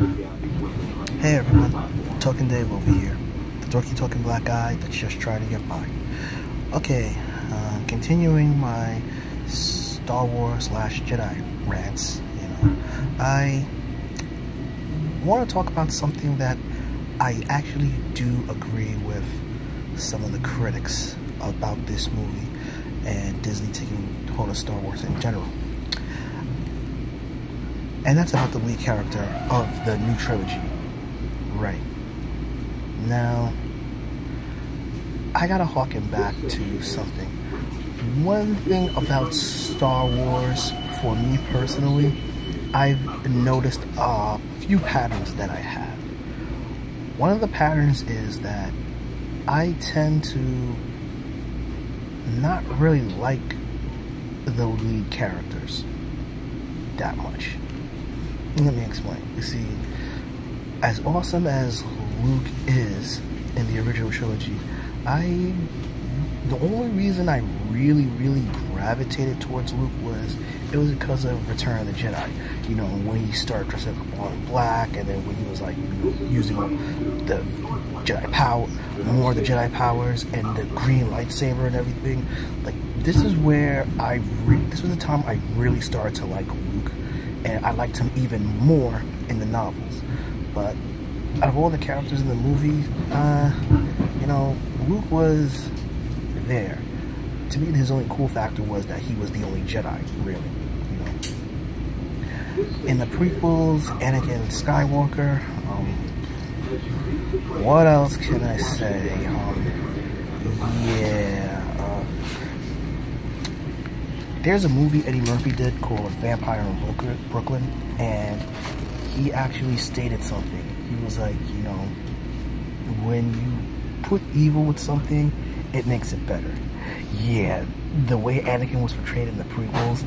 Hey everyone, Talking Dave over here, the dorky talking black guy that's just trying to get by. Okay, continuing my Star Wars / Jedi rants, I want to talk about something that I actually do agree with some of the critics about this movie and Disney taking hold of Star Wars in general. And that's about the lead character of the new trilogy. Right. Now, I gotta harken back to something. One thing about Star Wars, for me personally, I've noticed a few patterns that I have. One of the patterns is that I tend to not really like the lead characters that much. Let me explain. You see, as awesome as Luke is in the original trilogy, the only reason I really gravitated towards Luke was because of Return of the Jedi. You know, when he started dressing up all in black, and then when he was like, using the Jedi power, more of the Jedi powers, and the green lightsaber and everything. Like, this is where this was the time I really started to like Luke, and I liked him even more in the novels. But out of all the characters in the movie, Luke was there. To me, his only cool factor was that he was the only Jedi, really. In the prequels, Anakin Skywalker, what else can I say? There's a movie Eddie Murphy did called Vampire in Brooklyn, and he actually stated something. He was like, when you put evil with something, it makes it better. Yeah, the way Anakin was portrayed in the prequels,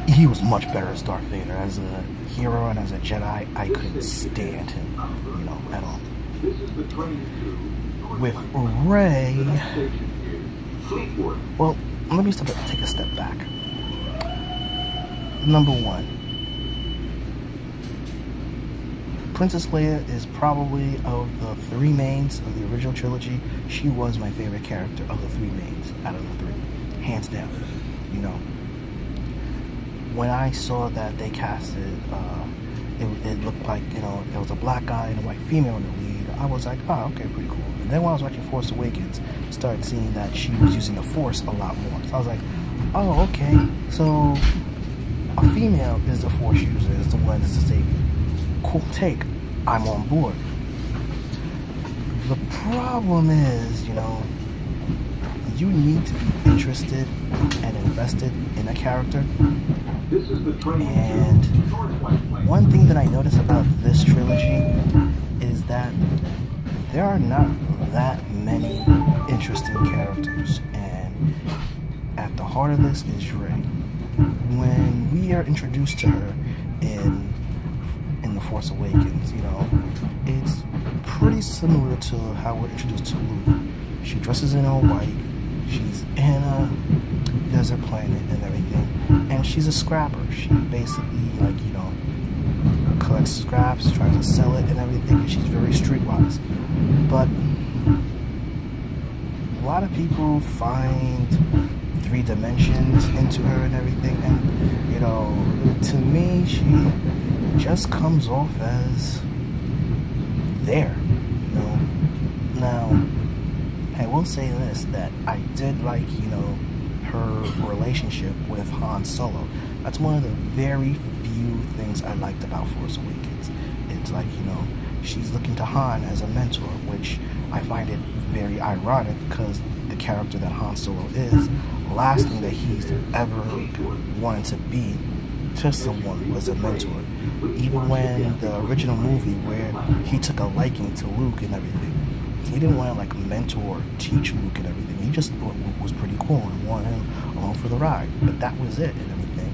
he was much better as Darth Vader. As a hero and as a Jedi, I couldn't stand him, at all. With Rey, well, let me take a step back. Number one, Princess Leia is probably, of the three mains of the original trilogy, she was my favorite character of the three mains, out of the three, hands down. When I saw that they casted, it looked like, it was a black guy and a white female in the lead, I was like, oh, okay, pretty cool. And then when I was watching Force Awakens, I started seeing that she was using the Force a lot more. So I was like, oh, okay, so a female is the Force user, is the one that's to say, cool take, I'm on board. The problem is, you need to be interested and invested in a character. And one thing that I notice about this trilogy is that there are not that many interesting characters, and at the heart of this is Rey. When we are introduced to her in The Force Awakens, it's pretty similar to how we're introduced to Luke. She dresses in all white, she's in a desert planet and everything, and she's a scrapper. She basically, collects scraps, tries to sell it and everything, and she's very streetwise. But a lot of people find 3 dimensions into her and everything, and to me, she just comes off as there. Now, I will say this, that I did like, her relationship with Han Solo. That's one of the very few things I liked about Force Awakens. It's like, she's looking to Han as a mentor, which I find it very ironic, because the character that Han Solo is, the last thing that he's ever wanted to be to someone was a mentor. Even when the original movie, where he took a liking to Luke and everything, he didn't want to like mentor, teach Luke and everything. He just thought Luke was pretty cool and wanted him along for the ride. But that was it and everything.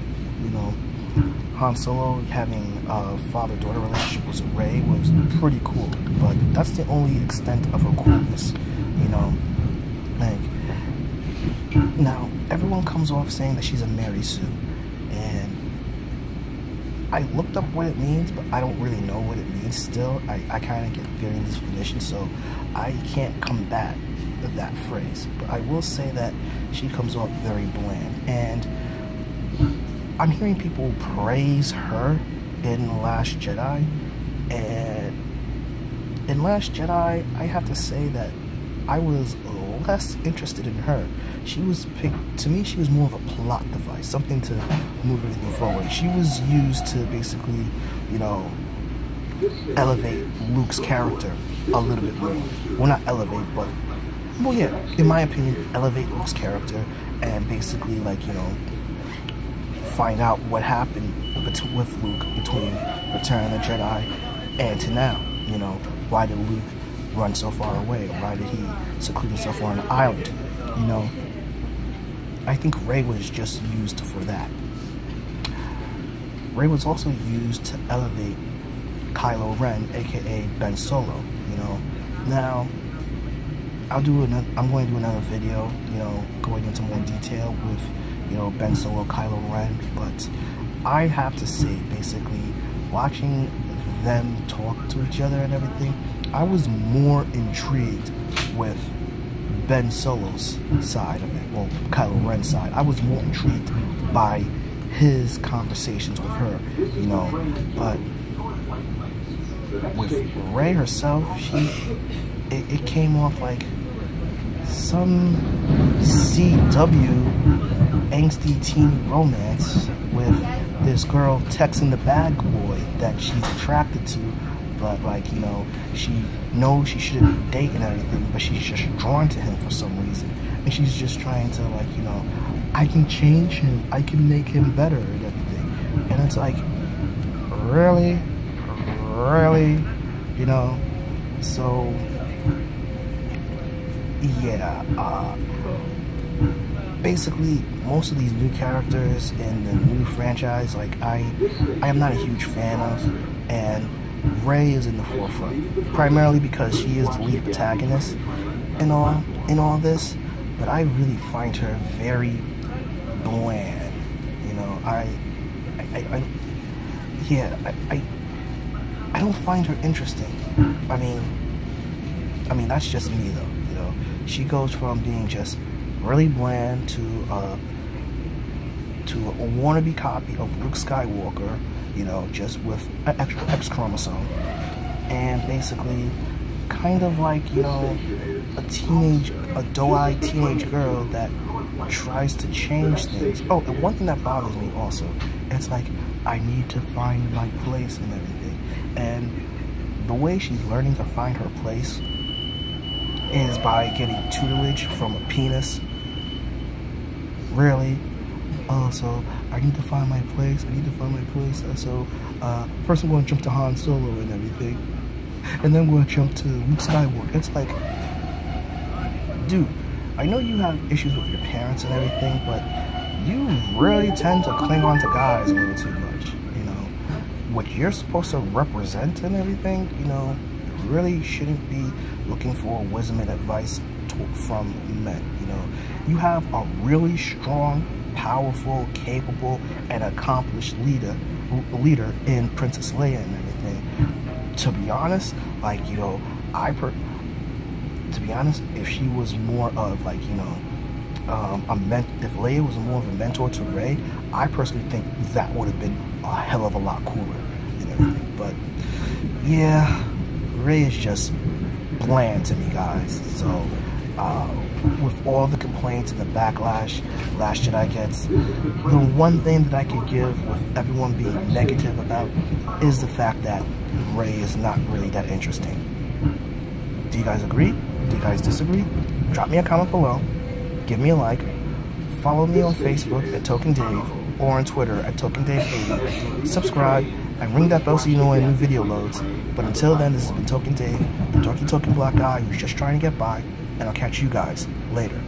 Han Solo having a father-daughter relationship with Rey was pretty cool. But that's the only extent of her coolness. Now everyone comes off saying that she's a Mary Sue, and I looked up what it means, but I don't really know what it means still. I kind of get varying definitions, so I can't combat that phrase. But I will say that she comes off very bland, and I'm hearing people praise her in The Last Jedi, and in Last Jedi, I have to say that I was less interested in her. She was picked, to me, she was more of a plot device, something to move everything forward. She was used to basically, you know, elevate Luke's character a little bit more. Well, not elevate, but, well, yeah, in my opinion, elevate Luke's character and basically, like, you know, find out what happened with Luke between Return of the Jedi and to now. You know, why did Luke run so far away? Why did he seclude himself on an island? You know, I think Rey was just used for that. Rey was also used to elevate Kylo Ren, aka Ben Solo. You know, now I'm going to do another video, you know, going into more detail with, you know, Ben Solo, Kylo Ren, but I have to say, basically, watching them talk to each other and everything, I was more intrigued with Ben Solo's side of it, well, Kylo Ren's side. I was more intrigued by his conversations with her, you know, but with Rey herself, it came off like some CW angsty teen romance with this girl texting the bad boy that she's attracted to, but like, you know, she knows she shouldn't be dating and everything, but she's just drawn to him for some reason, and she's just trying to, like, you know, I can change him, I can make him better and everything, and it's like, really, you know. So yeah, basically most of these new characters in the new franchise, like, I am not a huge fan of, and Rey is in the forefront, primarily because she is the lead protagonist in all this, but I really find her very bland, you know. I don't find her interesting. I mean that's just me though, you know. She goes from being just really bland to a wannabe copy of Luke Skywalker, you know, just with an extra X chromosome, and basically kind of like, you know, a doe-eyed teenage girl that tries to change things. Oh, and one thing that bothers me also, it's like, I need to find my place and everything, and the way she's learning to find her place is by getting tutelage from a penis. Really? Oh, so I need to find my place. So first I'm going to jump to Han Solo and everything, and then I'm going to jump to Luke Skywalker. It's like, dude, I know you have issues with your parents and everything, but you really tend to cling on to guys a little too much, you know. What you're supposed to represent and everything, you know, really shouldn't be looking for wisdom and advice from men, you know. You have a really strong, powerful, capable, and accomplished leader in Princess Leia and everything. To be honest, like, you know, to be honest, if she was more of, like, you know, if Leia was more of a mentor to Rey, I personally think that would have been a hell of a lot cooler and everything. But yeah, Rey is just bland to me, guys. So with all the complaints and the backlash Last Jedi gets, the one thing that I could give with everyone being negative about is the fact that Rey is not really that interesting. Do you guys agree? Do you guys disagree? Drop me a comment below, give me a like, follow me on Facebook at Token Dave, or on Twitter at TokenDave80, subscribe, and ring that bell so you know when a new video loads. But until then, this has been Token Dave, the dorky token black guy who's just trying to get by, and I'll catch you guys later.